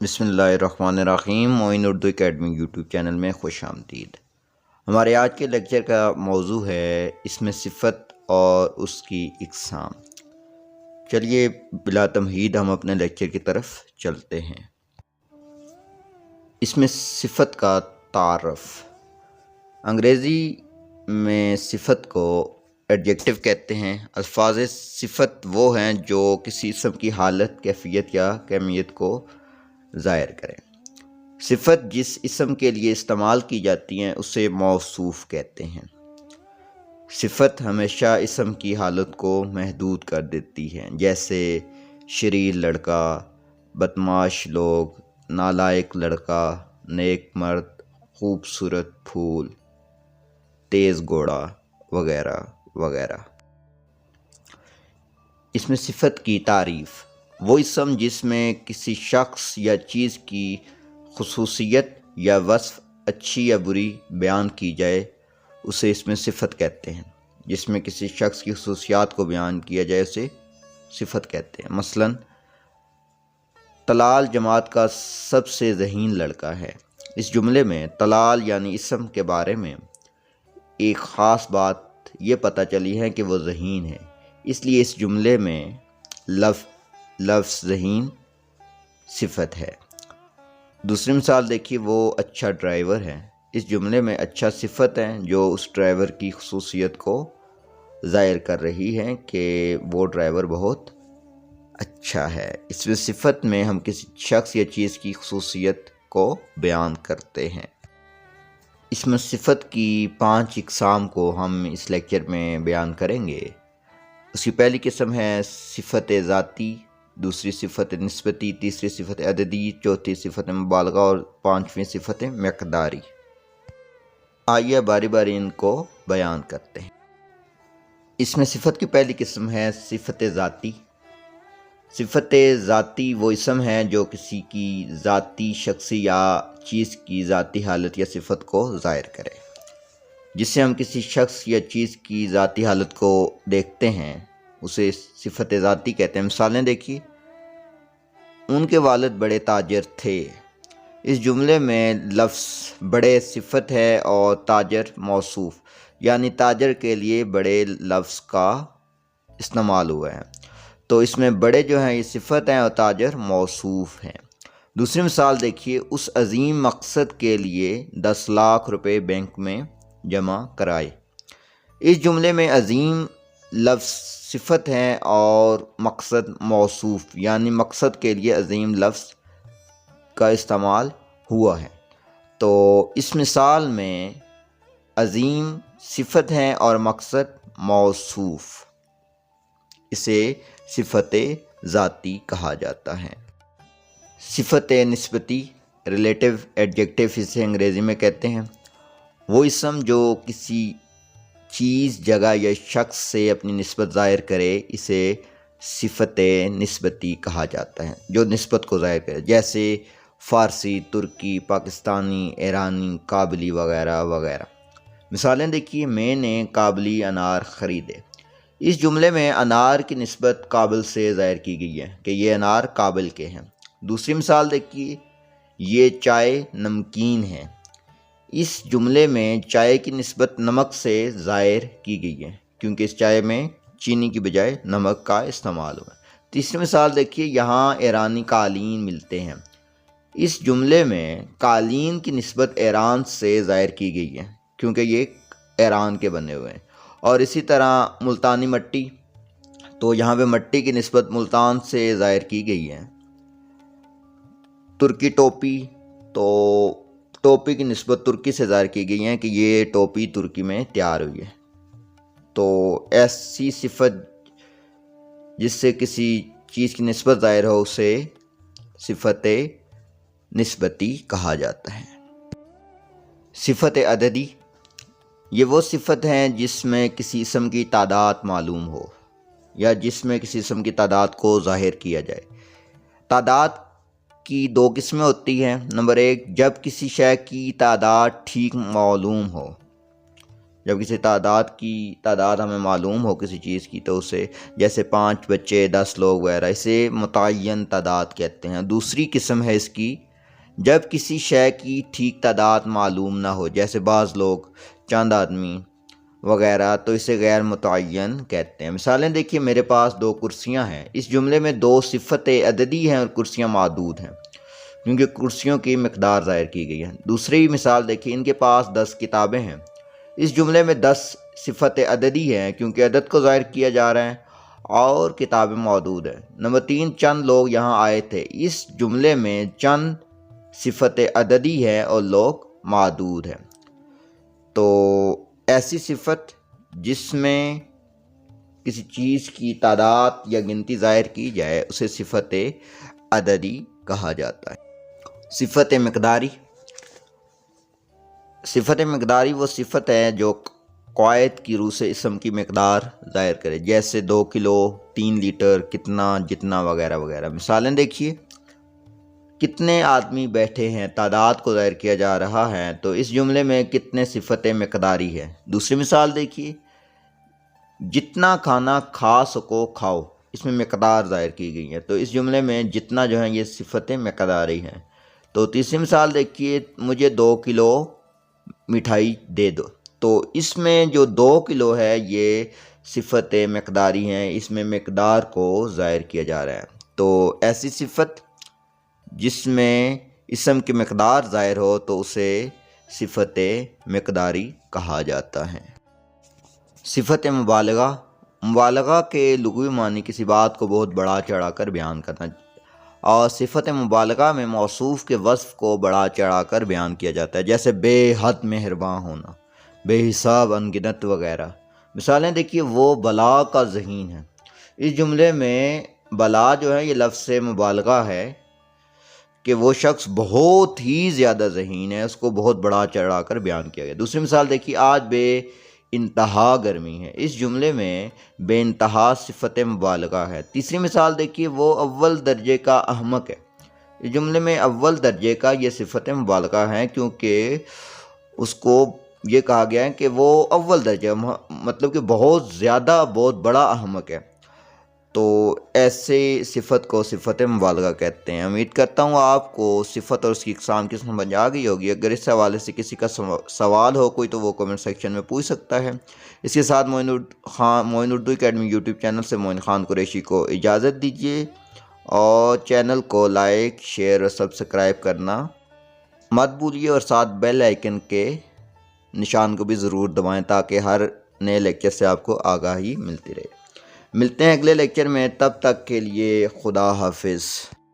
بسم اللہ الرحمن الرحیم۔ معین اردو اکیڈمی یوٹیوب چینل میں خوش آمدید۔ ہمارے آج کے لیکچر کا موضوع ہے اسم صفت اور اس کی اقسام۔ چلیے بلا تمہید ہم اپنے لیکچر کی طرف چلتے ہیں۔ اسم صفت کا تعارف۔ انگریزی میں صفت کو ایڈجیکٹو کہتے ہیں۔ الفاظ صفت وہ ہیں جو کسی اسم کی حالت، کیفیت یا کمیت کو ظاہر کریں۔ صفت جس اسم کے لیے استعمال کی جاتی ہیں اسے موصوف کہتے ہیں۔ صفت ہمیشہ اسم کی حالت کو محدود کر دیتی ہے، جیسے شریر لڑکا، بدمعاش لوگ، نالائق لڑکا، نیک مرد، خوبصورت پھول، تیز گھوڑا وغیرہ وغیرہ۔ اسم صفت کی تعریف۔ وہ اسم جس میں کسی شخص یا چیز کی خصوصیت یا وصف اچھی یا بری بیان کی جائے اسے اسم صفت کہتے ہیں۔ جس میں کسی شخص کی خصوصیات کو بیان کیا جائے اسے صفت کہتے ہیں۔ مثلا طلال جماعت کا سب سے ذہین لڑکا ہے۔ اس جملے میں طلال یعنی اسم کے بارے میں ایک خاص بات یہ پتہ چلی ہے کہ وہ ذہین ہے، اس لیے اس جملے میں لفظ ذہین صفت ہے۔ دوسری مثال دیکھیے، وہ اچھا ڈرائیور ہے۔ اس جملے میں اچھا صفت ہے جو اس ڈرائیور کی خصوصیت کو ظاہر کر رہی ہے کہ وہ ڈرائیور بہت اچھا ہے۔ اس میں صفت میں ہم کسی شخص یا چیز کی خصوصیت کو بیان کرتے ہیں۔ اس میں صفت کی 5 اقسام کو ہم اس لیکچر میں بیان کریں گے۔ اس کی پہلی قسم ہے صفت ذاتی، دوسری صفت نسبتی، تیسری صفت عددی، چوتھی صفت مبالغہ اور 5ویں صفت مقداری۔ آئیے باری باری ان کو بیان کرتے ہیں۔ اس میں صفت کی پہلی قسم ہے صفت ذاتی۔ صفت ذاتی وہ اسم ہے جو کسی کی ذاتی، شخصی یا چیز کی ذاتی حالت یا صفت کو ظاہر کرے۔ جس سے ہم کسی شخص یا چیز کی ذاتی حالت کو دیکھتے ہیں اسے صفت ذاتی کہتے ہیں۔ مثالیں دیکھیے، ان کے والد بڑے تاجر تھے۔ اس جملے میں لفظ بڑے صفت ہے اور تاجر موصوف، یعنی تاجر کے لیے بڑے لفظ کا استعمال ہوا ہے، تو اس میں بڑے جو ہیں یہ صفت ہیں اور تاجر موصوف ہیں۔ دوسری مثال دیکھیے، اس عظیم مقصد کے لیے 10 لاکھ روپے بینک میں جمع کرائے۔ اس جملے میں عظیم لفظ صفت ہیں اور مقصد موصوف، یعنی مقصد کے لیے عظیم لفظ کا استعمال ہوا ہے، تو اس مثال میں عظیم صفت ہیں اور مقصد موصوف، اسے صفت ذاتی کہا جاتا ہے۔ صفت نسبتی، ریلیٹیو ایڈجیکٹو اسے انگریزی میں کہتے ہیں۔ وہ اسم جو کسی چیز، جگہ یا شخص سے اپنی نسبت ظاہر کرے اسے صفت نسبتی کہا جاتا ہے، جو نسبت کو ظاہر کرے، جیسے فارسی، ترکی، پاکستانی، ایرانی، کابلی وغیرہ وغیرہ۔ مثالیں دیکھیے، میں نے کابلی انار خریدے۔ اس جملے میں انار کی نسبت کابل سے ظاہر کی گئی ہے کہ یہ انار کابل کے ہیں۔ دوسری مثال دیکھیے، یہ چائے نمکین ہے۔ اس جملے میں چائے کی نسبت نمک سے ظاہر کی گئی ہے کیونکہ اس چائے میں چینی کی بجائے نمک کا استعمال ہوا ہے۔ تیسری مثال دیکھیے، یہاں ایرانی قالین ملتے ہیں۔ اس جملے میں قالین کی نسبت ایران سے ظاہر کی گئی ہے کیونکہ یہ ایران کے بنے ہوئے ہیں۔ اور اسی طرح ملتانی مٹی، تو یہاں پہ مٹی کی نسبت ملتان سے ظاہر کی گئی ہے۔ ترکی ٹوپی، تو ٹوپی کی نسبت ترکی سے ظاہر کی گئی ہے کہ یہ ٹوپی ترکی میں تیار ہوئی ہے۔ تو ایسی صفت جس سے کسی چیز کی نسبت ظاہر ہو اسے صفت نسبتی کہا جاتا ہے۔ صفت عددی، یہ وہ صفت ہیں جس میں کسی اسم کی تعداد معلوم ہو یا جس میں کسی اسم کی تعداد کو ظاہر کیا جائے۔ تعداد کی 2 قسمیں ہوتی ہیں۔ نمبر 1، جب کسی شے کی تعداد ٹھیک معلوم ہو، جب کسی تعداد ہمیں معلوم ہو کسی چیز کی تو اسے جیسے 5 بچے 10 لوگ وغیرہ اسے متعین تعداد کہتے ہیں۔ دوسری قسم ہے اس کی جب کسی شے کی ٹھیک تعداد معلوم نہ ہو، جیسے بعض لوگ چند آدمی وغیرہ، تو اسے غیر متعین کہتے ہیں۔ مثالیں دیکھیے، میرے پاس 2 کرسیاں ہیں۔ اس جملے میں 2 صفت عددی ہیں اور کرسیاں معدود ہیں کیونکہ کرسیوں کی مقدار ظاہر کی گئی ہے۔ دوسری مثال دیکھیے، ان کے پاس 10 کتابیں ہیں۔ اس جملے میں 10 صفت عددی ہیں کیونکہ عدد کو ظاہر کیا جا رہا ہے اور کتابیں موجود ہیں۔ نمبر 3، چند لوگ یہاں آئے تھے۔ اس جملے میں چند صفت عددی ہے اور لوگ معدود ہیں۔ تو ایسی صفت جس میں کسی چیز کی تعداد یا گنتی ظاہر کی جائے اسے صفت عددی کہا جاتا ہے۔ صفت مقداری وہ صفت ہے جو قواعد کی روح سے اسم کی مقدار ظاہر کرے، جیسے 2 کلو، 3 لیٹر، کتنا، جتنا وغیرہ وغیرہ۔ مثالیں دیکھیے، کتنے آدمی بیٹھے ہیں، تعداد کو ظاہر کیا جا رہا ہے، تو اس جملے میں کتنے صفت مقداری ہے۔ دوسری مثال دیکھیے، جتنا کھانا کھا سکو کھاؤ، اس میں مقدار ظاہر کی گئی ہے، تو اس جملے میں جتنا جو ہے یہ صفت مقداری ہیں۔ تو تیسری مثال دیکھیے، مجھے 2 کلو مٹھائی دے دو، تو اس میں جو 2 کلو ہے یہ صفت مقداری ہیں، اس میں مقدار کو ظاہر کیا جا رہا ہے۔ تو ایسی صفت جس میں اسم کی مقدار ظاہر ہو تو اسے صفت مقداری کہا جاتا ہے۔ صفت مبالغہ کے لغوی معنی کسی بات کو بہت بڑا چڑھا کر بیان کرنا، اور صفت مبالغہ میں موصوف کے وصف کو بڑا چڑھا کر بیان کیا جاتا ہے، جیسے بے حد مہرباں ہونا، بے حساب انگنت وغیرہ۔ مثالیں دیکھیے، وہ بلا کا ذہین ہے۔ اس جملے میں بلا جو ہے یہ لفظ مبالغہ ہے کہ وہ شخص بہت ہی زیادہ ذہین ہے، اس کو بہت بڑا چڑھا کر بیان کیا گیا۔ دوسری مثال دیکھیے، آج بے انتہا گرمی ہے۔ اس جملے میں بے انتہا صفت مبالغہ ہے۔ تیسری مثال دیکھیے، وہ اول درجے کا احمق ہے۔ اس جملے میں اول درجے کا یہ صفت مبالغہ ہے کیونکہ اس کو یہ کہا گیا ہے کہ وہ اول درجے مطلب کہ بہت زیادہ بہت بڑا احمق ہے، تو ایسے صفت کو صفت مبالغہ کہتے ہیں۔ امید کرتا ہوں آپ کو صفت اور اس کی اقسام کی سمجھ آ گئی ہوگی۔ اگر اس حوالے سے کسی کا سوال ہو کوئی تو وہ کمنٹ سیکشن میں پوچھ سکتا ہے۔ اس کے ساتھ معین اردو اکیڈمی یوٹیوب چینل سے معین خان قریشی کو اجازت دیجیے، اور چینل کو لائک، شیئر اور سبسکرائب کرنا مت بھولیے، اور ساتھ بیل آئیکن کے نشان کو بھی ضرور دبائیں تاکہ ہر نئے لیکچر سے آپ کو آگاہی ملتی رہے۔ ملتے ہیں اگلے لیکچر میں، تب تک کے لیے خدا حافظ۔